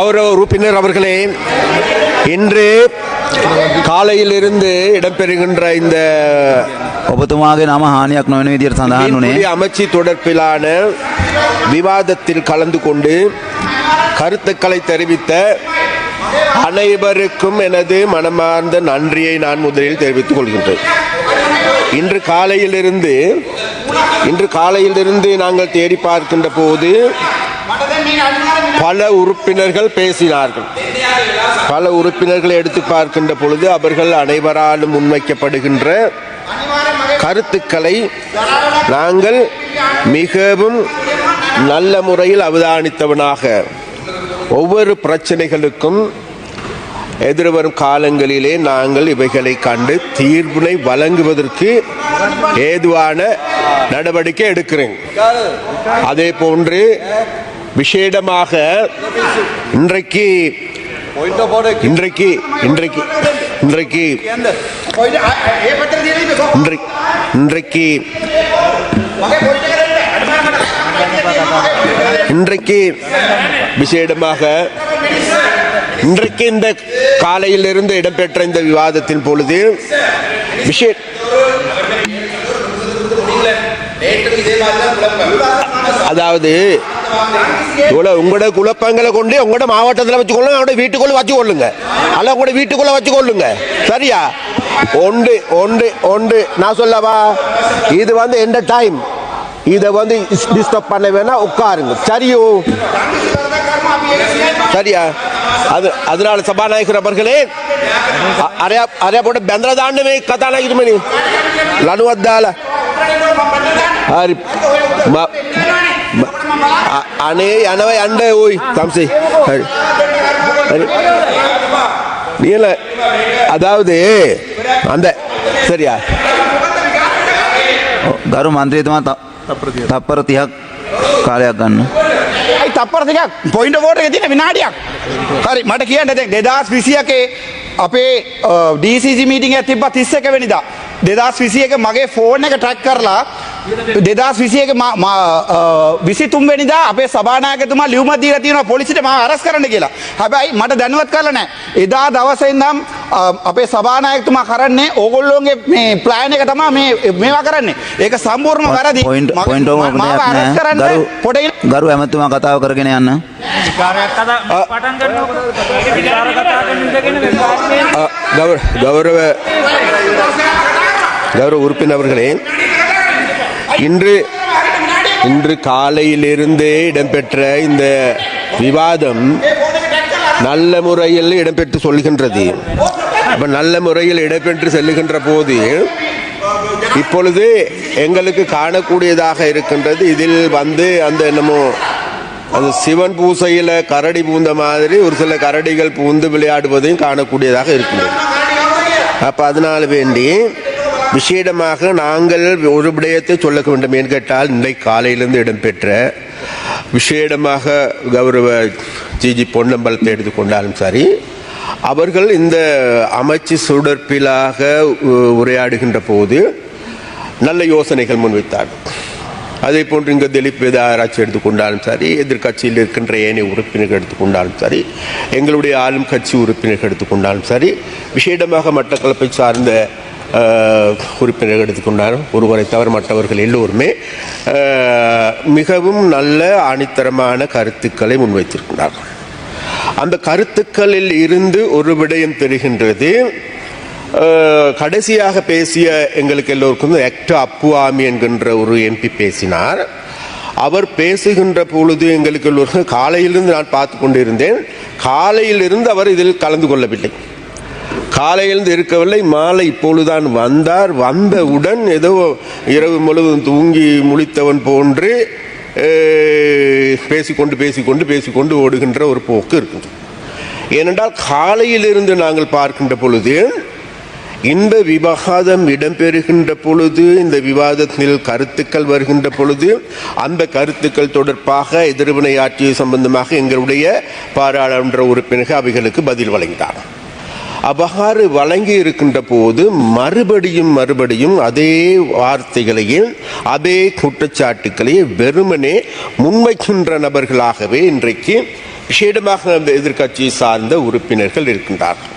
கௌரவ உறுப்பினர் அவர்களே, இன்று காலையிலிருந்து இடம்பெறுகின்ற இந்த ඔබතුමාගේ නම හානියක් නොවන විදිහට සඳහන් වුණේ அமைச்சு தொடர்பிலான விவாதத்தில் கலந்து கொண்டு கருத்துக்களை தெரிவித்த அனைவருக்கும் எனது மனமார்ந்த நன்றியை நான் முதலில் தெரிவித்துக் கொள்கின்றேன். இன்று காலையிலிருந்து நாங்கள் தேடி பார்க்கின்ற போது பல உறுப்பினர்கள் பேசினார்கள். பல உறுப்பினர்களை எடுத்து பார்க்கின்ற பொழுது அவர்கள் அனைவராலும் முன்வைக்கப்படுகின்ற கருத்துக்களை நாங்கள் மிகவும் நல்ல முறையில் அவதானித்தவனாக ஒவ்வொரு பிரச்சனைகளுக்கும் எதிர்வரும் காலங்களிலே நாங்கள் இவைகளை கண்டு தீர்வினை வழங்குவதற்கு ஏதுவான நடவடிக்கை எடுக்கிறேன். அதே போன்று விசேடமாக இன்றைக்கு விசேடமாக இன்றைக்கு இந்த காலையிலிருந்து இடம்பெற்ற இந்த விவாதத்தின் பொழுது அதாவது உங்களோட குழப்பங்களை கொண்டு உங்களோட மாவட்டத்தில் வச்சுக்கொள்ளுங்க, அவங்களோட வீட்டுக்குள்ள வச்சு கொள்ளுங்க, அல்ல உங்களோட வீட்டுக்குள்ள வச்சு கொள்ளுங்க. சரியா? ஒன்று ஒன்று ஒன்று நான் சொல்லவா, இது எந்த டைம் இதை டிஸ்டர்ப் பண்ண வேணா, உட்காருங்க. சரியோ? சரியா? அதனால சபாநாயகர் அவர்களே, අරයා පොඩ බැඳලා දාන්න මේ කතානායකතුමනි ලණුවක් දාලා. හරි අනේ යනවා යන්න ඕයි තම්සේ. හරි හරි நீல அதாவது அந்த சரியா ගරු මන්ත්‍රීතුමා තප්පර 30ක් කාලයක් ගන්න. තප්පර ටිකක් පොයින්ට් වෝට් එකේ තියෙන විනාඩියක්. හරි මට කියන්න දැන් 2021 අපේ DCC මීටින් එක තිබ්බා 31 වෙනිදා. 2021 මගේ ෆෝන් එක ට්‍රැක් කරලා 2021 23 වෙනිදා අපේ සභානායකතුමා ලියුමක් දීලා තියෙනවා පොලිසියට මාව අරස් කරන්න කියලා. හැබැයි මට දැනුවත් කරලා නැහැ. එදා දවසේ ඉඳන් අපේ සභානායකතුමා කරන්නේ ඕගොල්ලෝගේ මේ ප්ලෑන් එක තමයි මේවා කරන්නේ. ඒක සම්පූර්ණම වැරදි. පොයින්ට් මාව අරස් කරන්න පොඩි ගරු ඇමතුමා කතාව කරගෙන යන්න. கௌரவ உறுப்பினர்களே, இன்று காலையிலிருந்தே இடம்பெற்ற இந்த விவாதம் நல்ல முறையில் இடம்பெற்று சொல்கின்றது. நல்ல முறையில் இடம்பெற்று செல்லுகின்ற போது இப்பொழுது எங்களுக்கு காணக்கூடியதாக இருக்கின்றது, இதில் அந்த என்னமோ அந்த சிவன் பூசையில் கரடி பூந்த மாதிரி ஒரு சில கரடிகள் பூந்து விளையாடுவதையும் காணக்கூடியதாக இருக்கின்றது. அப்போ அதனால் வேண்டி விசேடமாக நாங்கள் ஒரு விடயத்தை சொல்ல வேண்டும். ஏன் கேட்டால் இன்றைக்கு காலையிலிருந்து இடம்பெற்ற விசேடமாக கௌரவ ஜிஜி பொன்னம்பலத்தை எடுத்துக்கொண்டாலும் சரி, அவர்கள் இந்த அமைச்சு சுடற்பிலாக உரையாடுகின்ற போது நல்ல யோசனைகள் முன்வைத்தார்கள். அதே போன்று இங்கே திலீப் வேதாராய்ச்சி எடுத்துக்கொண்டாலும் சரி, எதிர்கட்சியில் இருக்கின்ற ஏனைய உறுப்பினர்கள் எடுத்துக்கொண்டாலும் சரி, எங்களுடைய ஆளும் கட்சி உறுப்பினர்கள் எடுத்துக்கொண்டாலும் சரி, விசேடமாக மட்டக்களப்பை சார்ந்த உறுப்பினர்கள் எடுத்துக்கொண்டாலும் ஒருவரை தவிர மற்றவர்கள் எல்லோருமே மிகவும் நல்ல ஆணித்தரமான கருத்துக்களை முன்வைத்திருக்கின்றார்கள். அந்த கருத்துக்களில் இருந்து ஒரு விடயம் தெரிகின்றது. கடைசியாக பேசிய எங்களுக்கு எல்லோருக்கும் ஆக்டர் அப்புவாமி என்கின்ற ஒரு எம்பி பேசினார். அவர் பேசுகின்ற பொழுது எங்களுக்கு எல்லோருக்கும் காலையிலிருந்து நான் பார்த்து கொண்டிருந்தேன். காலையிலிருந்து அவர் இதில் கலந்து கொள்ளவில்லை, காலையிலிருந்து இருக்கவில்லை. மாலை இப்பொழுதுதான் வந்தார். வந்தவுடன் ஏதோ இரவு முழுவதும் தூங்கி முழித்தவன் போன்று பேசிக்கொண்டு ஓடுகின்ற ஒரு போக்கு இருக்குது. ஏனென்றால் காலையிலிருந்து நாங்கள் பார்க்கின்ற பொழுது இந்த விவாதம் இடம்பெறுகின்ற பொழுது, இந்த விவாதத்தில் கருத்துக்கள் வருகின்ற பொழுது, அந்த கருத்துக்கள் தொடர்பாக எதிர்வினையாற்றிய சம்பந்தமாக எங்களுடைய பாராளுமன்ற உறுப்பினர்கள் அவைகளுக்கு பதில் வழங்கினார். அவ்வாறு வழங்கி இருக்கின்ற போது மறுபடியும் அதே வார்த்தைகளையும் அதே குற்றச்சாட்டுக்களையும் வெறுமனே முன்வைக்கின்ற நபர்களாகவே இன்றைக்கு விசேடமாக அந்த எதிர்க்கட்சியை சார்ந்த உறுப்பினர்கள் இருக்கின்றார்கள்.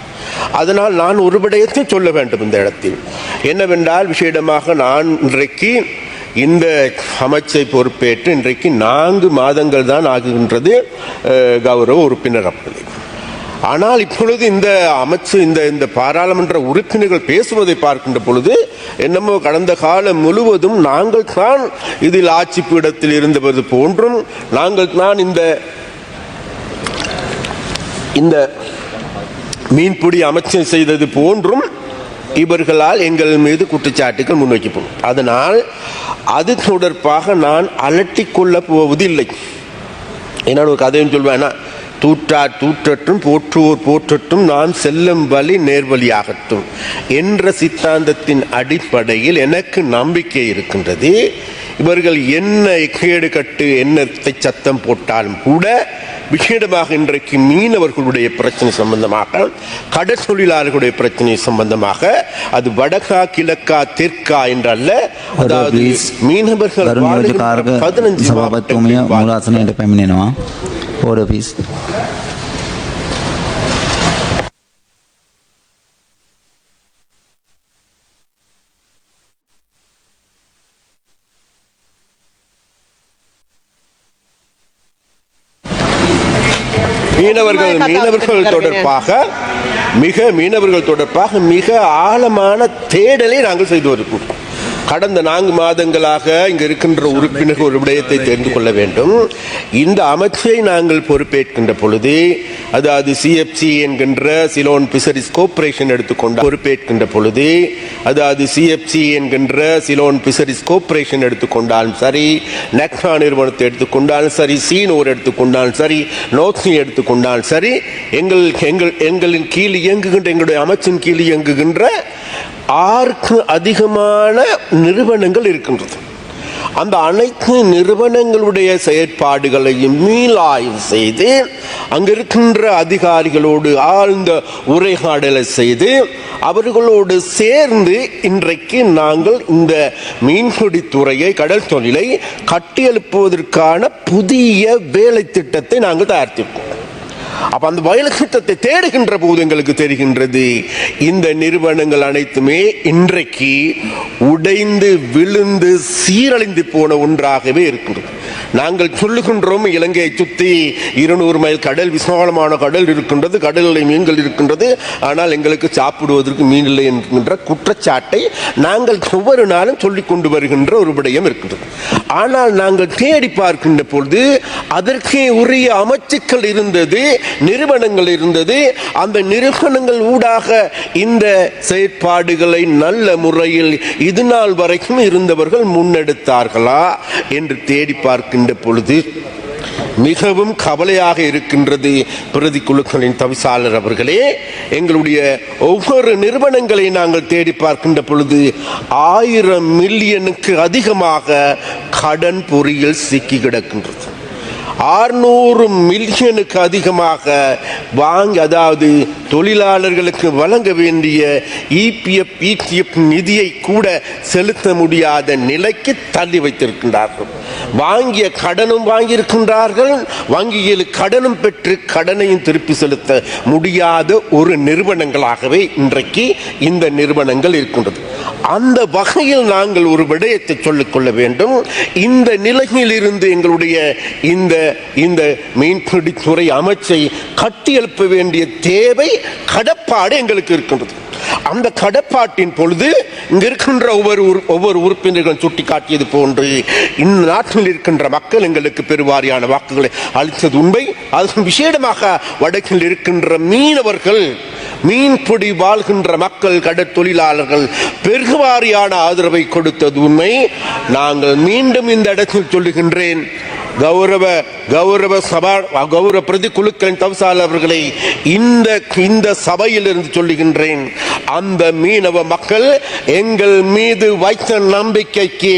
அதனால் நான் ஒரு விடயத்தை சொல்ல வேண்டும் இந்த இடத்தில். என்னவென்றால் விசேடமாக நான் இன்றைக்கு இந்த அமைச்சை பொறுப்பேற்று இன்றைக்கு 4 மாதங்கள் தான் ஆகுகின்றது கௌரவ உறுப்பினர் அப்படி. ஆனால் இப்பொழுது இந்த அமைச்சு இந்த பாராளுமன்ற உறுப்பினர்கள் பேசுவதை பார்க்கின்ற பொழுது என்னமோ கடந்த காலம் முழுவதும் நாங்கள் தான் இதில் ஆட்சி பீடத்தில் இருந்தது போன்றும், நாங்கள் தான் இந்த மீன்பிடி அமைச்சர் செய்தது போன்றும் இவர்களால் எங்கள் மீது குற்றச்சாட்டுகள் முன்வைக்கப்படும். அதனால் அது தொடர்பாக நான் அலட்டிக்கொள்ள போவதில்லை. என்ன ஒரு கதையும் சொல்வேன்னா, தூற்றார் தூற்றட்டும் போற்றுவோர் போற்றட்டும் நான் செல்லும் வழி நேர்வழியாகட்டும் என்ற சித்தாந்தத்தின் அடிப்படையில் எனக்கு நம்பிக்கை இருக்கின்றது. இவர்கள் என்ன கேடு கட்டு என்னத்தை சத்தம் போட்டாலும் கூட விசேடமாக இன்றைக்கு மீனவர்களுடைய பிரச்சனை சம்பந்தமாக, கடல் தொழிலாளர்களுடைய பிரச்சனை சம்பந்தமாக, அது வடக்கா கிழக்கா தெற்கா என்றல்ல, அதாவது மீனவர்கள் 15 மூலாசனයට පැමිණෙනවා. Order please. மீனவர்கள் தொடர்பாக மிக ஆழமான தேடலை நாங்கள் செய்து வருகிறோம். கடந்த 4 மாதங்களாக இங்கு இருக்கின்ற உறுப்பினர்கள் ஒரு விடயத்தை தெரிந்து கொள்ள வேண்டும். இந்த அமைச்சை நாங்கள் பொறுப்பேற்கின்ற பொழுது, அதாவது சிஎஃப்சி என்கின்ற சிலோன் பிஷரிஸ் கோர்ப்பரேஷன் எடுத்துக்கொண்ட பொறுப்பேற்கின்ற பொழுது, அதாவது சிஎஃப்சி என்கின்ற சிலோன் பிஷரிஸ் கோர்ப்பரேஷன் எடுத்துக்கொண்டாலும் சரி, நெக்னா நிறுவனத்தை எடுத்துக்கொண்டாலும் சரி, சீனோர் எடுத்துக்கொண்டாலும் சரி, நோத்னி எடுத்துக்கொண்டாலும் சரி, எங்களின் கீழ் இயங்குகின்ற, எங்களுடைய அமைச்சின் கீழ் இயங்குகின்ற 6க்கு அதிகமான நிறுவனங்கள் இருக்கின்றது. அந்த அனைத்து நிறுவனங்களுடைய செயற்பாடுகளையும் மீளாய்வு செய்து அங்கிருக்கின்ற அதிகாரிகளோடு ஆழ்ந்த உரையாடலை செய்து அவர்களோடு சேர்ந்து இன்றைக்கு நாங்கள் இந்த மீன்பிடித்துறையை, கடல் தொழிலை கட்டியெழுப்புவதற்கான புதிய வேலை திட்டத்தை நாங்கள் தயாரித்திருக்கோம். அப்ப அந்த வேலை திட்டத்தை தேடுகின்ற போது எங்களுக்கு தெரிகின்றது, இந்த நிறுவனங்கள் அனைத்துமே இன்றைக்கு உடைந்து விழுந்து சீரழிந்து போன ஒன்றாகவே இருக்கின்றது. நாங்கள் சொல்லுகின்றோம், இலங்கையை சுற்றி 200 மைல் கடல், விசாலமான கடல் இருக்கின்றது, கடலில் மீன்கள் இருக்கின்றது, ஆனால் எங்களுக்கு சாப்பிடுவதற்கு மீன் இல்லை என்கின்ற குற்றச்சாட்டை நாங்கள் ஒவ்வொரு நாளும் சொல்லிக் கொண்டு வருகின்ற ஒரு விடயம் இருக்கின்றது. ஆனால் நாங்கள் தேடி பார்க்கின்ற பொழுது அதற்கே உரிய அமைச்சுக்கள் இருந்தது, நிறுவனங்கள் இருந்தது. அந்த நிறுவனங்கள் ஊடாக இந்த செயற்பாடுகளை நல்ல முறையில் இது நாள் வரைக்கும் இருந்தவர்கள் முன்னெடுத்தார்களா என்று தேடி பார்க்கின்ற பொழுது மிகவும் கவலையாக இருக்கின்றது. பிரதி குழுக்களின் தவிசாளர் அவர்களே, எங்களுடைய ஒவ்வொரு நிறுவனங்களை நாங்கள் தேடி பார்க்கின்ற பொழுது 1000 மில்லியனுக்கு அதிகமாக கடன் பொறியில் சிக்கி கிடக்கின்றது. 600 மில்லியனுக்கு அதிகமாக வாங்கி, அதாவது தொழிலாளர்களுக்கு வழங்க வேண்டிய இபிஎஃப் நிதியை கூட செலுத்த முடியாத நிலைக்கு தள்ளி வைத்திருக்கின்றார்கள். வாங்கிய கடனும் வாங்கியிருக்கின்றார்கள், வங்கியில் கடனும் பெற்று கடனையும் திருப்பி செலுத்த முடியாத ஒரு நிறுவனங்களாகவே இன்றைக்கு இந்த நிறுவனங்கள் இருக்கின்றது. அந்த வகையில் நாங்கள் ஒரு விடயத்தை சொல்லிக்கொள்ள வேண்டும். இந்த நிலையில் இருந்து எங்களுடைய இந்த மீன்பிடித்துறை அமைச்சை கட்டியெழுப்ப வேண்டிய தேவை, கடப்பாடு எங்களுக்கு இருக்கின்றது. அந்த கடப்பாட்டின் பொழுது இங்க இருக்கின்ற ஒவ்வொரு உறுப்பினர்களும் சுட்டி காட்டியது போன்று இந்த நாட்டில் இருக்கின்ற மக்கள் எங்களுக்கு பெருவாரியான வாக்குகளை அளித்தது உண்மை. அது விசேடமாக வடக்கில் இருக்கின்ற மீனவர்கள், மீன்பிடி வாழ்கின்ற மக்கள், கடற்தொழிலாளர்கள் பெருவாரியான ஆதரவை கொடுத்தது உண்மை. நாங்கள் மீண்டும் இந்த இடத்தில் சொல்லுகின்றேன், கௌரவ பிரதி குழுக்களின் தவிசாளர் அவர்களை இந்த சபையில் இருந்து சொல்லுகின்றேன், அந்த மீனவ மக்கள் எங்கள் மீது வைத்த நம்பிக்கைக்கு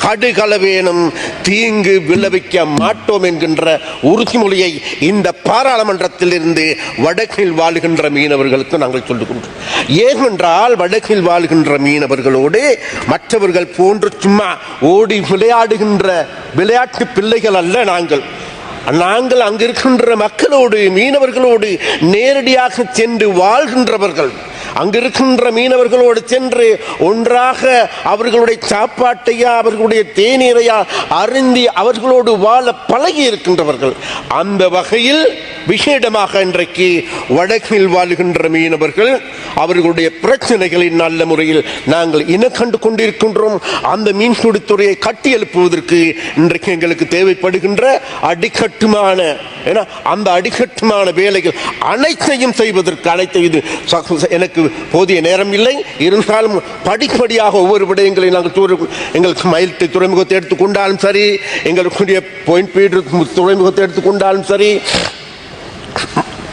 கடுகளவேனும் தீங்கு விளைவிக்க மாட்டோம் என்கின்ற உறுதிமொழியை இந்த பாராளுமன்றத்தில் இருந்து வடக்கில் வாழ்கின்ற மீனவர்களுக்கு நாங்கள் சொல்லுகின்றோம். ஏனென்றால் வடக்கில் வாழ்கின்ற மீனவர்களோடு மற்றவர்கள் போன்று சும்மா ஓடி விளையாடுகின்ற விளையாட்டு பிள்ளைகள் அல்ல நாங்கள். நாங்கள் அங்கிருக்கின்ற மக்களோடு மீனவர்களோடு நேரடியாக சென்று வாழ்கின்றவர்கள், அங்கிருக்கின்ற மீனவர்களோடு சென்று ஒன்றாக அவர்களுடைய சாப்பாட்டையா அவர்களுடைய தேநீரையா அருந்தி அவர்களோடு வாழ பழகி இருக்கின்றவர்கள். அந்த வகையில் விசேடமாக இன்றைக்கு வடக்கில் வாழுகின்ற மீனவர்கள் அவர்களுடைய பிரச்சனைகளை நல்ல முறையில் நாங்கள் இனக்கண்டு கொண்டிருக்கின்றோம். அந்த மீன்பிடித்துறையை கட்டி எழுப்புவதற்கு இன்றைக்கு எங்களுக்கு தேவைப்படுகின்ற அடிக்கட்டுமான அந்த அடிக்கட்டுமான வேலைகள் அனைத்தையும் செய்வதற்கு இது எனக்கு போதிய நேரம் இல்லை. இருந்தாலும் படிப்படியாக ஒவ்வொரு விடயங்களை நாங்கள் எங்களுக்கு மயில்ட்டு துறைமுகத்தை எடுத்துக்கொண்டாலும் சரி, எங்களுடைய பாயிண்ட் பீடு துறைமுகத்தை எடுத்துக்கொண்டாலும் சரி,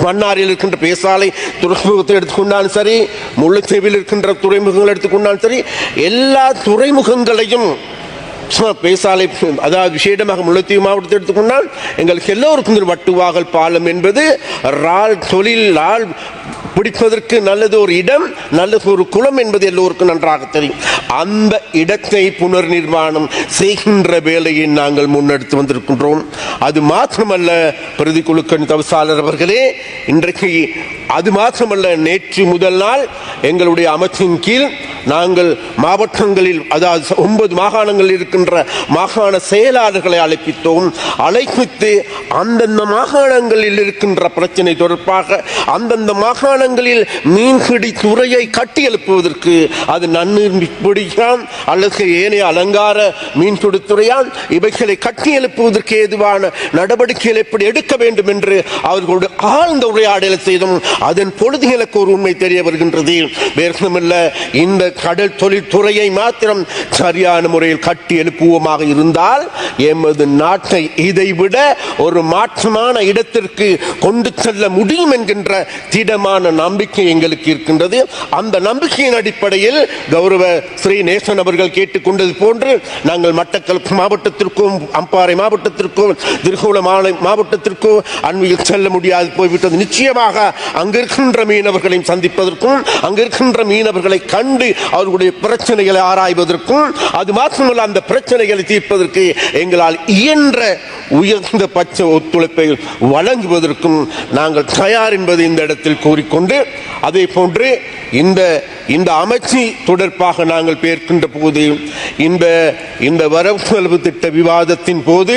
மன்னாரில் இருக்கின்ற பேசாலை துறைமுகத்தை எடுத்துக்கொண்டாலும் சரி, முல்லைத்தீவில் இருக்கின்ற துறைமுகங்கள் எடுத்துக்கொண்டாலும் சரி, எல்லா துறைமுகங்களையும் பேசாலை, அதாவது விசேடமாக முல்லைத்தீவு மாவட்டத்தை எடுத்துக்கொண்டால் எங்களுக்கு எல்லோருக்கும் வட்டுவாகல் பாலம் என்பது தொழில் பிடிப்பதற்கு நல்லது ஒரு இடம், நல்லது ஒரு குளம் என்பது எல்லோருக்கும் நன்றாக தெரியும். அந்த இடத்தை புனர் நிர்மாணம் செய்கின்ற வேலையை நாங்கள் முன்னெடுத்து வந்திருக்கின்றோம். அது மாத்திரமல்ல பிரதிக்குழுக்களின் தவிசாளர் அவர்களே, இன்றைக்கு அது மாத்திரமல்ல, நேற்று முதல் நாள் எங்களுடைய அமைச்சின் கீழ் நாங்கள் மாவட்டங்களில், அதாவது 9 மாகாணங்களில் இருக்கின்ற மாகாண செயலாளர்களை அழைப்பித்து அந்தந்த மாகாணங்களில் இருக்கின்ற பிரச்சனை தொடர்பாக அந்தந்த மாகாணங்களில் மீன்பிடி துறையை கட்டி எழுப்புவதற்கு, அது நன்னீர் பிடிக்கான் அல்லது ஏனைய அலங்கார மீன்பிடி துறையால் இவைகளை கட்டி எழுப்புவதற்கு ஏதுவான நடவடிக்கைகள் எப்படி எடுக்க வேண்டும் என்று அவர்களோடு ஆழ்ந்த உரையாடலை செய்தோம். அதன் பொழுது எனக்கு ஒரு உண்மை தெரிய வருகின்றது. வேறுமில்ல, இந்த கடல் தொழில்துறையை மாத்திரம் சரியான முறையில் கட்டி எழுப்புவோமாக இருந்தால் எமது நாட்டை இதைவிட ஒரு மாற்றமான இடத்திற்கு கொண்டு செல்ல முடியும் என்கின்ற திடமான நம்பிக்கை எங்களுக்கு இருக்கின்றது. அந்த நம்பிக்கையின் அடிப்படையில் கௌரவ ஸ்ரீ நேசன் அவர்கள் கேட்டுக்கொண்டது போன்று நாங்கள் மட்டக்களப்பு மாவட்டத்திற்கும் அம்பாறை மாவட்டத்திற்கும் திருகோணமலை மாவட்டத்திற்கும் அண்மையில் செல்ல முடியாது போய்விட்டது. நிச்சயமாக அங்கிருக்கின்ற மீனவர்களையும் சந்திப்பதற்கும் அங்கிருக்கின்ற மீனவர்களை கண்டு அவர்களுடைய பிரச்சனைகளை ஆராய்வதற்கும், அது மாத்திரமல்ல அந்த பிரச்சனைகளை தீர்ப்பதற்கு எங்களால் இயன்ற உயர்ந்த பட்ச ஒத்துழைப்பை வழங்குவதற்கும் நாங்கள் தயார் என்பதை இந்த இடத்தில் கூறிக்கொண்டு, அதே போன்று இந்த அமைச்சு தொடர்பாக நாங்கள் பேர்க்கின்ற போது இந்த வரவு செலவு திட்ட விவாதத்தின் போது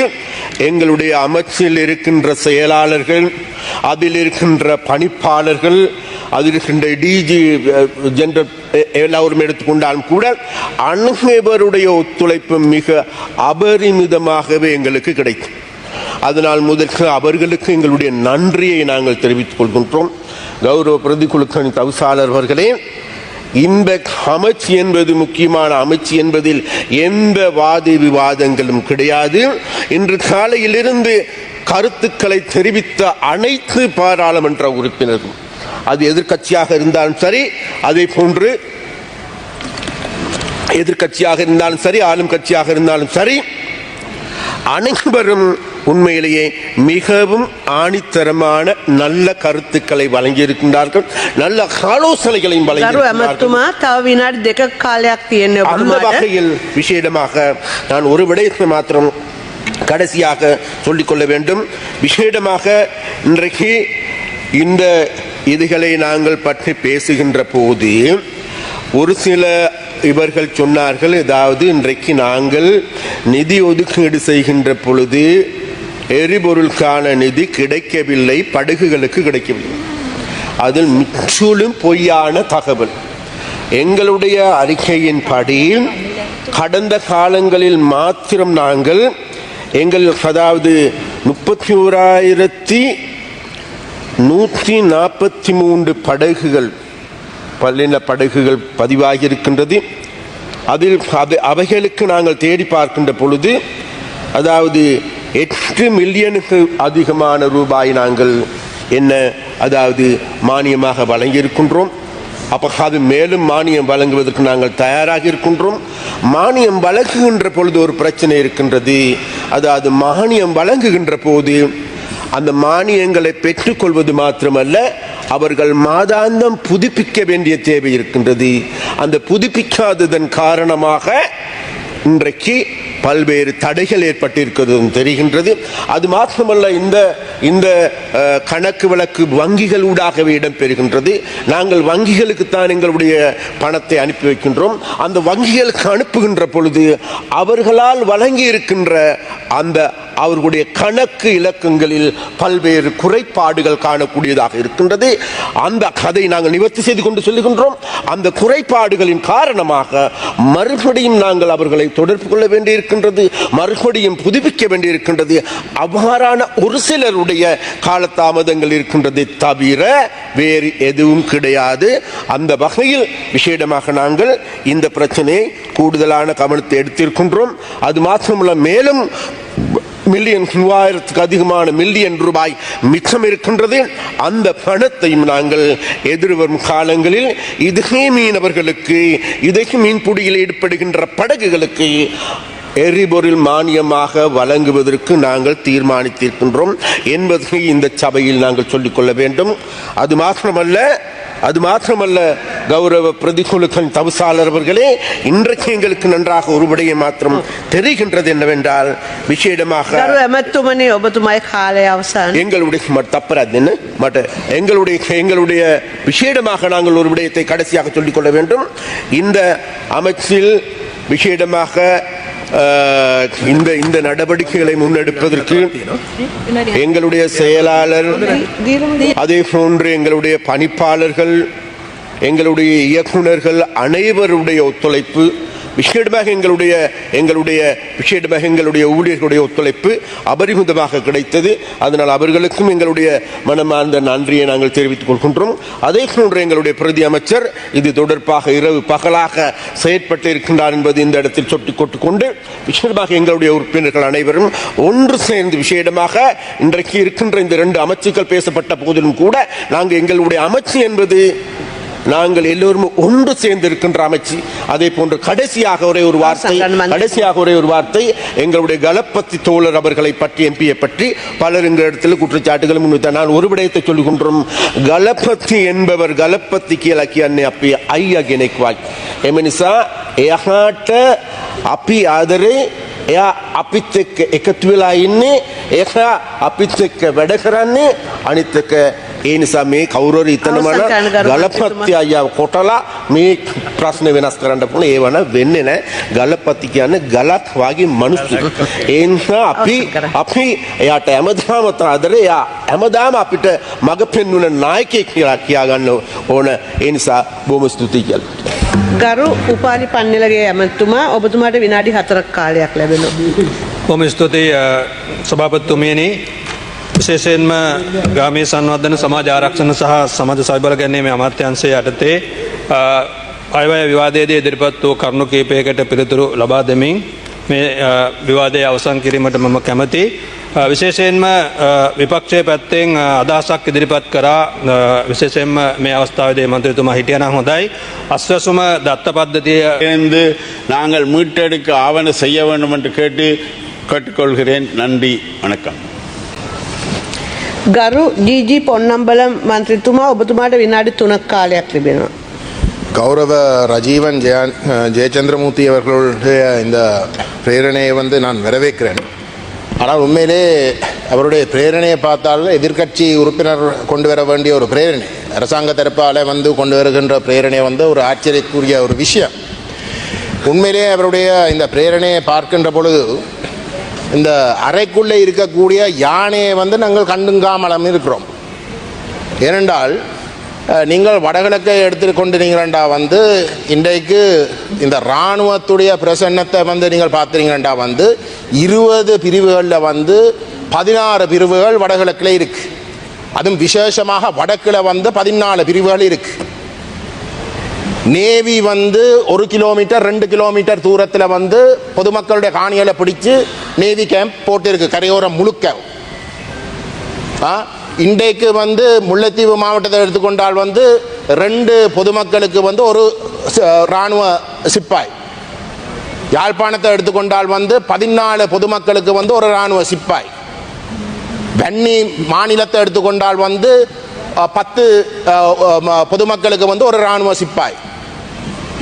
எங்களுடைய அமைச்சில் இருக்கின்ற செயலாளர்கள், அதில் இருக்கின்ற பணிப்பாளர்கள், அதில் இருக்கின்ற டிஜி ஜெனரல் எல்லாரும் எடுத்துக்கொண்டாலும் கூட அனைவருடைய ஒத்துழைப்பு மிக அபரிமிதமாகவே எங்களுக்கு கிடைக்கும். அதனால் முதற்கு அவர்களுக்கு எங்களுடைய நன்றியை நாங்கள் தெரிவித்துக் கொள்கின்றோம். கௌரவ பிரதிக்குழுக்களின் தவிசாளர் அவர்களே, இந்த அமைச்சு என்பது முக்கியமான அமைச்சு என்பதில் எந்த வாத விவாதங்களும் கிடையாது. இன்று காலையிலிருந்து கருத்துக்களை தெரிவித்த அனைத்து பாராளுமன்ற உறுப்பினர்கள், அது எதிர்க்கட்சியாக இருந்தாலும் சரி, அதே போன்று எதிர்க்கட்சியாக இருந்தாலும் சரி, ஆளும் கட்சியாக இருந்தாலும் சரி, அனைவரும் உண்மையிலேயே மிகவும் ஆணித்தரமான நல்ல கருத்துக்களை வழங்கியிருக்கின்றார்கள், நல்ல ஆலோசனைகளையும் வழங்கியிருக்கிறார்கள். அந்த வகையில் விசேடமாக நான் ஒரு விடயத்தை மாத்திரம் கடைசியாக சொல்லிக்கொள்ள வேண்டும். விசேடமாக இன்றைக்கு இந்த இதுகளை நாங்கள் பற்றி பேசுகின்ற போது ஒரு சில இவர்கள் சொன்னார்கள், அதாவது இன்றைக்கு நாங்கள் நிதி ஒதுக்கீடு செய்கின்ற பொழுது எரிபொருளுக்கான நிதி கிடைக்கவில்லை, படகுகளுக்கு கிடைக்கவில்லை. அதில் முற்றிலும் பொய்யான தகவல். எங்களுடைய அறிக்கையின்படி கடந்த காலங்களில் மாத்திரம் நாங்கள் அதாவது 31,143 படகுகள், பல்லின படகுகள் பதிவாகி இருக்கின்றது. அதில் அவைகளுக்கு நாங்கள் தேடி பார்க்கின்ற பொழுது அதாவது 8 மில்லியனுக்கு அதிகமான ரூபாய் நாங்கள் அதாவது மானியமாக வழங்கியிருக்கின்றோம். அப்போ அது மேலும் மானியம் வழங்குவதற்கு நாங்கள் தயாராக இருக்கின்றோம். மானியம் வழங்குகின்ற பொழுது ஒரு பிரச்சனை இருக்கின்றது. அதாவது மானியம் வழங்குகின்ற போது அந்த மானியங்களை பெற்றுக்கொள்வது மாத்திரமல்ல, அவர்கள் மாதாந்தம் புதுப்பிக்க வேண்டிய தேவை இருக்கின்றது. அந்த புதுப்பிக்காததன் காரணமாக இன்றைக்கு பல்வேறு தடைகள் ஏற்பட்டிருக்கிறது தெரிகின்றது. அது மாத்திரமல்ல, இந்த கணக்கு வழக்கு வங்கிகள் ஊடாகவே இடம்பெறுகின்றது. நாங்கள் வங்கிகளுக்குத்தான் எங்களுடைய பணத்தை அனுப்பி வைக்கின்றோம். அந்த வங்கிகளுக்கு அனுப்புகின்ற பொழுது அவர்களால் வழங்கி இருக்கின்ற அந்த அவர்களுடைய கணக்கு இலக்கங்களில் பல்வேறு குறைபாடுகள் காணக்கூடியதாக இருக்கின்றது. அந்த அதை நாங்கள் நிவர்த்தி செய்து கொண்டு சொல்லுகின்றோம். அந்த குறைபாடுகளின் காரணமாக மறுபடியும் நாங்கள் அவர்களை தொடர்பு கொள்ள வேண்டியிருக்கின்றது, மறுபடியும் புதுப்பிக்க வேண்டியிருக்கின்றது. அவ்வாறான ஒரு சிலருடைய காலதாமதங்கள் இருக்கின்றது தவிர வேறு எதுவும் கிடையாது. அந்த வகையில் விசேடமாக நாங்கள் இந்த பிரச்சனையை கூடுதலான கவனத்தை எடுத்திருக்கின்றோம். அது மாத்திரமல்ல, மேலும் மில்லியன் 3000க்கு அதிகமான மில்லியன் ரூபாய் மிச்சம் இருக்கின்றது. அந்த பணத்தையும் நாங்கள் எதிர்வரும் காலங்களில் இதே மீனவர்களுக்கு, இதே மீன்பிடியில் ஈடுபடுகின்ற படகுகளுக்கு எரிபொருள் மானியமாக வழங்குவதற்கு நாங்கள் தீர்மானித்திருக்கின்றோம் என்பதை இந்த சபையில் நாங்கள் சொல்லிக்கொள்ள வேண்டும். அது மாத்திரமல்ல கௌரவ பிரதிகுலுக்கள் தவிசாளர் அவர்களே, இன்றைக்கு எங்களுக்கு நன்றாக ஒரு விடயம் மாத்திரம் தெரிகின்றது என்னவென்றால், விசேடமாக எங்களுடைய விசேடமாக நாங்கள் ஒரு விடயத்தை கடைசியாக சொல்லிக்கொள்ள வேண்டும். இந்த அமைச்சில் விசேடமாக இந்த நடவடிக்கைகளை முன்னெடுப்பதற்கு எங்களுடைய செயலாளர், அதே போன்று எங்களுடைய பணிப்பாளர்கள், எங்களுடைய இயக்குநர்கள் அனைவருடைய ஒத்துழைப்பு, விசேடமாக எங்களுடைய ஊழியர்களுடைய ஒத்துழைப்பு அபரிமிதமாக கிடைத்தது. அதனால் அவர்களுக்கும் எங்களுடைய மனமார்ந்த நன்றியை நாங்கள் தெரிவித்துக் கொள்கின்றோம். அதே போன்று எங்களுடைய பிரதி அமைச்சர் இது தொடர்பாக இரவு பகலாக செயற்பட்டு இருக்கின்றார் என்பது இந்த இடத்தில் சொட்டிக்கொண்டு கொண்டு, விசேடமாக எங்களுடைய உறுப்பினர்கள் அனைவரும் ஒன்று சேர்ந்து விசேடமாக இன்றைக்கு இருக்கின்ற இந்த 2 அமைச்சுக்கள் பேசப்பட்ட போதிலும் கூட நாங்கள் எங்களுடைய அமைச்சு என்பது நாங்கள் எல்லோரும் ஒன்று சேர்ந்து இருக்கின்ற அமைச்சு. அதே போன்று கடைசியாக ஒரே ஒரு வார்த்தை எங்களுடைய கலப்பத்தி தோழர் அவர்களை பற்றி, எம்பியை பற்றி பலர் எங்கள் இடத்தில் குற்றச்சாட்டுகள் முன்வைத்தார். நான் ஒரு விடயத்தை சொல்லுகின்றோம். கலப்பத்தி என்பவர் கலப்பத்தி කියලාකියන්නේ අපි අයියා කෙනෙක්වත්. එම නිසා එයාට අපි ආදරේ, එයා අපිත් එක්ක එකතු වෙලා ඉන්නේ, එයා අපිත් එක්ක වැඩ කරන්නේ. අනිත් එක ඒ නිසා මේ කවුරුහරි හිතනවනම් ගලපති අයියාව කොටලා මේ ප්‍රශ්න වෙනස් කරන්න පුළුවන්. ඒ වන වෙන්නේ නැහැ. ගලපති කියන්නේ ගලක් වගේ මිනිස්සු. ඒ නිසා අපි එයාට හැමදාම ආදරේ, එයා හැමදාම අපිට මඟ පෙන්වන නායකයෙක් කියලා කියා ගන්න ඕන. ඒ නිසා බොහොම ස්තුතියි කියලා. ගරු උපාලි පන්නිලගේ ඇමතුමා, ඔබතුමාට විනාඩි 4ක් කාලයක් ලැබෙනවා. බොහොම ස්තුතියි සභාපතිතුමියනි. විශේෂයෙන්ම ග්‍රාමීය සංවර්ධන, සමාජ ආරක්ෂණ සහ සමාජ සවිබල ගැනීමේ අමාත්‍යාංශය යටතේ අයවැය විවාදයේදී ඉදිරිපත් වූ කරුණු කිහිපයකට පිළිතුරු ලබා දෙමින් මේ විවාදය අවසන් කිරීමට මම කැමැතියි. විශේෂයෙන්ම විපක්ෂයේ පැත්තෙන් අදහසක් ඉදිරිපත් කරා. විශේෂයෙන්ම මේ අවස්ථාවේදී මන්ත්‍රීතුමා හිටියනම් හොඳයි. අස්වැසුම දත්ත පද්ධතිය நாங்கள் மீட்டெடுக்க ஆவண செய்ய வேண்டும் என்று கேட்டுக்கொள்கிறேன். நன்றி, வணக்கம். ගරු ජී.ජී. පොන්නම්බලම් මන්ත්‍රීතුමා, ඔබතුමාට විනාඩි 3ක් කාලයක් ලැබෙනවා. கௌரவ ரஜீவன் ஜெயச்சந்திரமூர்த்தி அவர்களுடைய இந்த பிரேரணையை நான் வரவேற்கிறேன். ஆனால் உண்மையிலே அவருடைய பிரேரணையை பார்த்தால் எதிர்க்கட்சி உறுப்பினர் கொண்டு வர வேண்டிய ஒரு பிரேரணை, அரசாங்க தரப்பால் கொண்டு வருகின்ற பிரேரணை ஒரு ஆச்சரியக்குரிய ஒரு விஷயம். உண்மையிலே அவருடைய இந்த பிரேரணையை பார்க்கின்ற பொழுது இந்த அறைக்குள்ளே இருக்கக்கூடிய யானையை நாங்கள் கண்டுங்காமலம் இருக்கிறோம். ஏனென்றால் நீங்கள் வடகிழக்கை எடுத்துக்கொண்டீங்களா இன்றைக்கு இந்த இராணுவத்துடைய பிரசன்னத்தை நீங்கள் பார்த்தீங்கன்னா 20 பிரிவுகளில் 16 பிரிவுகள் வடகிழக்கில் இருக்கு. அதுவும் விசேஷமாக வடக்கில் 14 பிரிவுகள் இருக்கு. நேவி 1 கிலோமீட்டர் 2 கிலோமீட்டர் தூரத்தில் பொதுமக்களுடைய காணிகளை பிடிச்சு நேவி கேம்ப் போட்டிருக்கு கரையோரம் முழுக்க. இன்றைக்கு முல்லைத்தீவு மாவட்டத்தை எடுத்துக்கொண்டால் 2 பொதுமக்களுக்கு ஒரு இராணுவ சிப்பாய். யாழ்ப்பாணத்தை எடுத்துக்கொண்டால் 14 பொதுமக்களுக்கு ஒரு இராணுவ சிப்பாய். வன்னி மாநிலத்தை எடுத்துக்கொண்டால் 10 பொதுமக்களுக்கு ஒரு இராணுவ சிப்பாய்.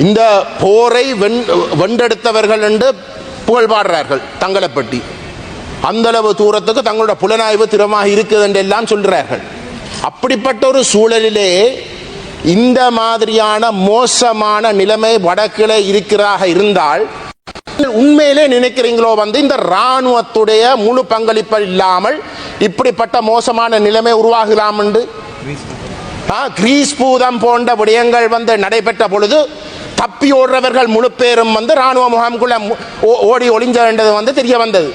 இந்த போரை வென்றெடுத்தவர்கள் என்று புகழ் பாடுறார்கள் தங்களை பற்றி. அந்தளவு தூரத்துக்கு தங்களோட புலனாய்வு திறமாக இருக்குது என்று எல்லாம் சொல்கிறார்கள். அப்படிப்பட்ட ஒரு சூழலிலே இந்த மாதிரியான மோசமான நிலைமை வடக்கிலே இருக்கிறாக இருந்தால் உண்மையிலே நினைக்கிறீங்களோ இந்த இராணுவத்துடைய முழு பங்களிப்பு இல்லாமல் இப்படிப்பட்ட மோசமான நிலைமை உருவாகலாம் என்று? கிரீஸ் பூதம் போன்ற விடயங்கள் நடைபெற்ற பொழுது தப்பி ஓடுறவர்கள் முழு பேரும் இராணுவ முகாமுக்குள்ள ஓடி ஒளிஞ்சது தெரிய வந்தது.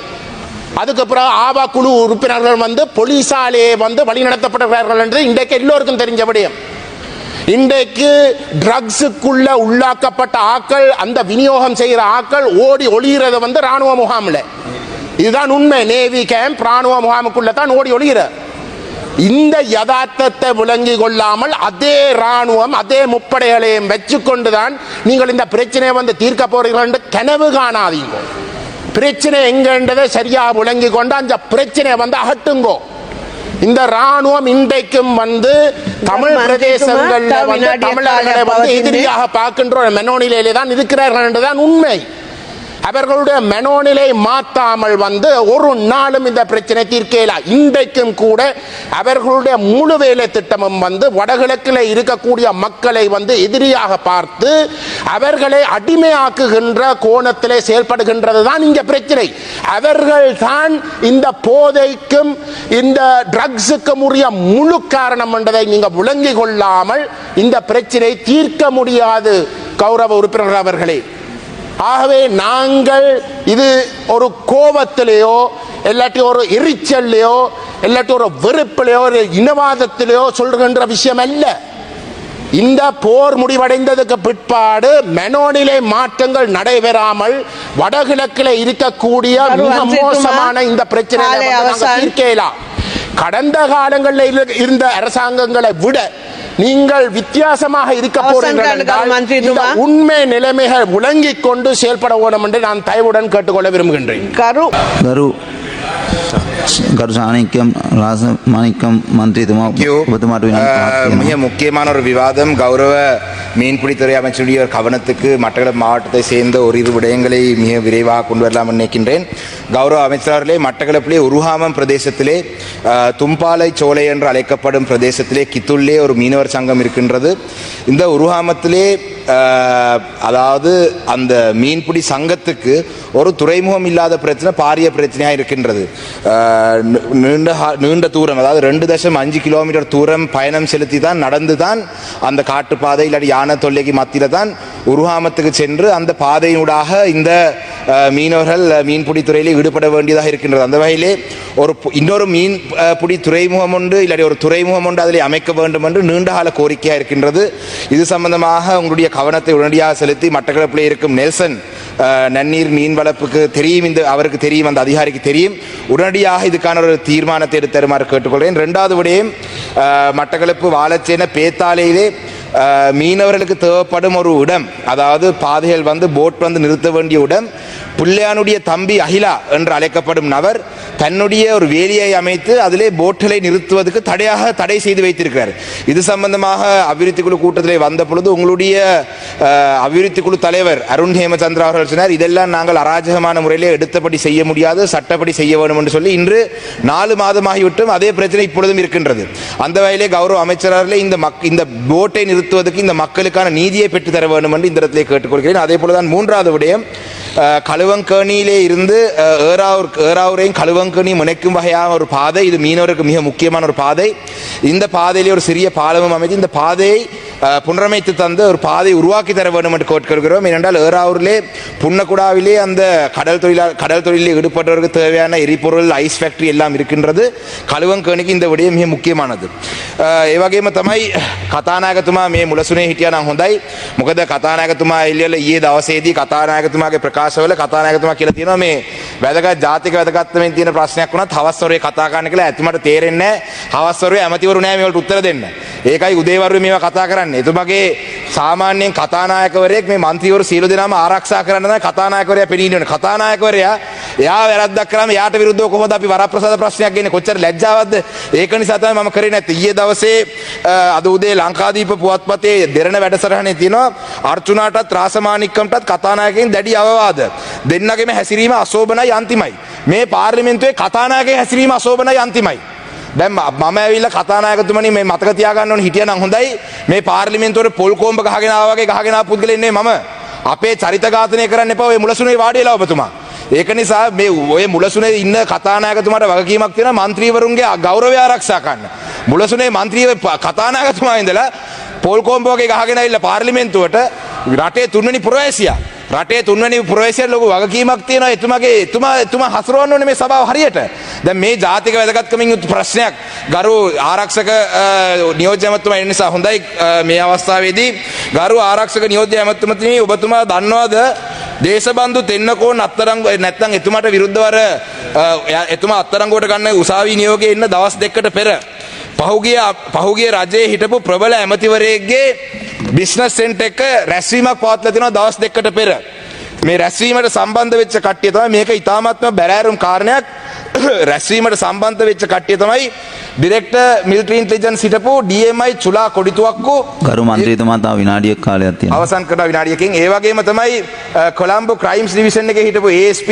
அதுக்கப்புறம் ஆவா குழு உறுப்பினர்கள் போலீசாலே வழிநடத்தப்படுகிறார்கள் என்று இன்றைக்கு எல்லோருக்கும் தெரிஞ்ச விடயம். இன்றைக்கு ட்ரக்ஸுக்குள்ள உள்ளாக்கப்பட்ட ஆக்கள், அந்த விநியோகம் செய்கிற ஆக்கள் ஓடி ஒளிகிறது ராணுவ முகாமில். இதுதான் உண்மை. நேவி கேம்ப் ராணுவ முகாமுக்குள்ள தான் ஓடி ஒளிகிற. இந்த யதார்த்தத்தை விளங்கி கொள்ளாமல் அதே ராணுவம் அதே முப்படைகளையும் வச்சுக்கொண்டுதான் நீங்கள் இந்த பிரச்சனையை தீர்க்க போறீர்கள் என்று கனவு காணாதீங்க. பிரச்சனை எங்கன்றதை சரியாக விளங்கி கொண்டு அந்த பிரச்சனையை அகட்டுங்கோ. இந்த ராணுவம் இன்றைக்கும் தமிழ் பிரதேசங்கள்ல தமிழர்களை எதிரியாக பார்க்கின்ற மெனோனிலையிலே தான் இருக்கிறார்கள் என்றுதான் உண்மை. அவர்களுடைய மனோநிலை மாத்தாமல் ஒரு நாளும் இந்த பிரச்சனை தீர்க்கல. இன்றைக்கும் கூட அவர்களுடைய முழு வேலை திட்டமும் வடகிழக்கில் இருக்கக்கூடிய மக்களை எதிரியாக பார்த்து அவர்களை அடிமையாக்குகின்ற கோணத்திலே செயல்படுகின்றது தான் இங்க பிரச்சனை. அவர்கள் தான் இந்த போதைக்கும் இந்த ட்ரக்ஸுக்கும் உரிய முழு காரணம் என்றதை நீங்க விளங்கி கொள்ளாமல் இந்த பிரச்சனை தீர்க்க முடியாது கௌரவ உறுப்பினர் அவர்களே. ஆகவே நாங்கள் இது ஒரு கோபத்திலேயோ இல்லாட்டி ஒரு எரிச்சல்லையோ இல்லாட்டி ஒரு வெறுப்பிலையோ ஒரு இனவாதத்திலேயோ சொல்கின்ற விஷயம் அல்ல. இந்த போர் முடிவடைந்ததுக்கு பிற்பாடு மனோநிலை மாற்றங்கள் நடைபெறாமல் வடகிழக்கில் இருக்கக்கூடிய மிக மோசமான இந்த பிரச்சனையை தீர்க்கலாம். கடந்த காலங்களில் இருந்த அரசாங்கங்களை விட நீங்கள் வித்தியாசமாக இருக்க போறீர்கள். உண்மை நிலைமைகள் விளங்கிக் கொண்டு செயல்பட வேண்டும் என்று நான் தயவுடன் கேட்டுக்கொள்ள விரும்புகின்றேன். ගරු සානික්‍යම් රාසමානික්කම් මන්ත්‍රීතුමා ඔබතුමාට மிக முக்கியமான ஒரு விவாதம். கௌரவ மீன்பிடித்துறை அமைச்சருடைய ஒரு கவனத்துக்கு மட்டக்களப்பு மாவட்டத்தை சேர்ந்த ஓரிரு விடயங்களை மிக விரைவாக கொண்டு வரலாம் நினைக்கின்றேன். கௌரவ அமைச்சர்களே, மட்டக்களப்பிலே உருகாமம் பிரதேசத்திலே தும்பாலை சோலை என்று அழைக்கப்படும் பிரதேசத்திலே கித்துள்ளே ஒரு மீனவர் சங்கம் இருக்கின்றது. இந்த உருகாமத்திலே அதாவது அந்த மீன்பிடி சங்கத்துக்கு ஒரு துறைமுகம் இல்லாத பிரச்சனை பாரிய பிரச்சனையாக இருக்கின்றது. நீண்ட தூரம், அதாவது 2.5 கிலோமீட்டர் தூரம் பயணம் செலுத்தி தான் நடந்து தான் அந்த காட்டுப்பாதை இல்லாட்டி யானை தொல்லைக்கு மத்தியில் தான் உருகாமத்துக்கு சென்று அந்த பாதையினூடாக இந்த மீனவர்கள் மீன்பிடி துறையிலே ஈடுபட வேண்டியதாக இருக்கின்றது. அந்த வகையிலே இன்னொரு மீன் பிடி துறைமுகம் உண்டு இல்லாட்டி ஒரு துறைமுகம் உண்டு அதில் அமைக்க வேண்டும் என்று நீண்டகால கோரிக்கையாக இருக்கின்றது. இது சம்பந்தமாக உங்களுடைய கவனத்தை உடனடியாக செலுத்தி மட்டக்களப்பிலே இருக்கும் நெல்சன் நன்னீர் மீன் வளர்ப்புக்கு தெரியும், அவருக்கு தெரியும், அந்த அதிகாரிக்கு தெரியும், உடனடியாக இதுக்கான ஒரு தீர்மானத்தை எடுத்து தருமாறு கேட்டுக்கொள்கிறேன். 2வது விடயம், மட்டக்களப்பு வாழச்சேன பேத்தாலையிலே மீனவர்களுக்கு தேவைப்படும் ஒரு இடம், அதாவது பாதைகள் போட் நிறுத்த வேண்டிய இடம், பிள்ளையானுடைய தம்பி அகிலா என்று அழைக்கப்படும் நபர் தன்னுடைய ஒரு வேலியை அமைத்து அதிலே போட்களை நிறுத்துவதற்கு தடை செய்து வைத்திருக்கிறார். இது சம்பந்தமாக அபிவிருத்தி குழு கூட்டத்தில் வந்த பொழுது உங்களுடைய அபிவிருத்தி குழு தலைவர் அருண் ஹேமச்சந்திரா அவர்கள் சொன்னார், இதெல்லாம் நாங்கள் அராஜகமான முறையிலே எடுத்தபடி செய்ய முடியாது, சட்டப்படி செய்ய வேண்டும் என்று சொல்லி இன்று 4 மாதமாகிவிட்டும் அதே பிரச்சனை இப்பொழுதும் இருக்கின்றது. அந்த வகையிலே கௌரவ அமைச்சர்களே இந்த போட்டை நிறுத்துவதற்கு இந்த மக்களுக்கான நீதியை பெற்று தர வேண்டும் என்று இந்த இடத்திலே கேட்டுக்கொள்கிறேன். அதே போலதான் 3வது விடயம், கழுவங்கேணியிலே இருந்து ஏறாவூரையும் கழுவங்கேணியும் இணைக்கும் வகையான ஒரு பாதை, இது மீனவருக்கு மிக முக்கியமான ஒரு பாதை. இந்த பாதையிலே ஒரு சிறிய பாலமும் அமைத்து இந்த பாதையை புனரமைத்து தந்து ஒரு பாதை உருவாக்கி தர வேண்டும் என்று கேட்கிறோம். ஏனென்றால் ஏறாவூரிலே புன்னக்குடாவிலே அந்த கடல் தொழிலில் ஈடுபட்டவருக்கு தேவையான எரிபொருள் ஐஸ் ஃபேக்டரி எல்லாம் இருக்கின்றது. කළුවන්කණික இந்த விடயம் மிக முக்கியமானது. ඒ වගේම තමයි කතානායකතුමා මේ මුලසුනේ හිටියා නම් හොඳයි. මොකද කතානායකතුමා එළියල ඊයේ දවසේදී කතානායකතුමාගේ ප්‍රකාශවල කතානායකතුමා කියලා තියෙනවා මේ වැදගත් ජාතික වැදගත්කමින් තියෙන ප්‍රශ්නයක් වුණත් හවස්වරුවේ කතා කරන්න කියලා ඇතුමට තේරෙන්නේ නැහැ. හවස්වරුවේ ඇමතිවරු නැහැ මේවලට උත්තර දෙන්න. ඒකයි උදේවරුවේ මේවා කතා කරන්නේ. එතුමාගේ සාමාන්‍යයෙන් කතානායකවරයෙක් මේ മന്ത്രിවරු සියලු දෙනාම ආරක්ෂා කරන්න තමයි කතානායකවරයා පෙනී ඉන්නේ. කතානායකවරයා එයා වැරද්දක් කරාම එයාට විරුද්ධව කොහොමද අපි වරප්‍රසාද ප්‍රශ්නයක් ගෙන්නේ? කොච්චර ලැජ්ජාවක්ද? ඒක නිසා තමයි මම කරේ නැත්තේ. ඊයේ දවසේ අද උදේ ලංකාදීප පුවත්පතේ දෙරණ වැඩසටහනේ තියෙනවා අර්චුනාටත් රාසමානික්කම්ටත් කතානායකයන් දැඩි අවවාද. දෙන්නගේම හැසිරීම අශෝභනයි අන්තිමයි. මේ පාර්ලිමේන්තුවේ කතානායකගේ හැසිරීම අශෝභනයි අන්තිමයි. දැන් මම ඇවිල්ලා කතානායකතුමනි මේ මතක තියාගන්න ඕනේ හිටියනම් හොඳයි. මේ පාර්ලිමේන්තුවේ පොල් කොම්බ ගහගෙන ආවා වගේ ගහගෙන ආපු පුද්ගලෙ ඉන්නේ මම. අපේ චරිත ඝාතනය කරන්න එපා ඔය මුලසුනේ වාඩි වෙලා ඔබතුමා. ඒක නිසා මේ ඔය මුලසුනේ ඉන්න කතානායකතුමාට වගකීමක් තියෙනවා മന്ത്രിවරුන්ගේ ගෞරවය ආරක්ෂා කරන්න. මුලසුනේ മന്ത്രിව කතානායකතුමා ඉඳලා පොල් කොම්බ වගේ ගහගෙන ආවිල්ලා පාර්ලිමේන්තුවට රටේ තුන්වෙනි පුරවැසියා රටේ තුන්වෙනි පුරවැසියාට ලොකු වගකීමක් තියෙනවා. එතුමා හසුරවන්න ඕනේ මේ සභාව හරියට. දැන් මේ ජාතික වැදගත්කමින් යුත් ප්‍රශ්නයක් ගරු ආරක්ෂක නියෝජ්‍ය ඇමතුමා ඒ නිසා හොඳයි මේ අවස්ථාවේදී ගරු ආරක්ෂක නියෝජ්‍ය ඇමතුමනි ඔබතුමා දන්නවද දේශබන්දු තෙන්නකෝ අත්තරංගු නැත්නම් එතුමාට විරුද්ධවර එතුමා අත්තරංගුවට ගන්න උසාවි නියෝගයේ ඉන්න දවස් දෙකකට පෙර පහුගිය රජයේ හිටපු ප්‍රබල ඇමතිවරයෙක්ගේ බිස්නස් සෙන්ටර් එක රැස්වීමක් පවත්ලා තිනවා දවස් දෙකකට පෙර. මේ රැස්වීමට සම්බන්ධ වෙච්ච කට්ටිය තමයි මේක ඉතාමත්ම බැරෑරුම් කාරණයක්. රැස්වීමට සම්බන්ධ වෙච්ච කට්ටිය තමයි ඩිරෙක්ටර් මිලිටරි ඉන්ටෙලිජන්ස් හිටපු DMI චුලා කොඩිතුවක්කු ගරු මන්ත්‍රීතුමා තව විනාඩියක් කාලයක් තියෙනවා. අවසන් කරන විනාඩියකින් ඒ වගේම තමයි කොළඹ ක්‍රයිම්ස් ඩිවිෂන් එකේ හිටපු ASP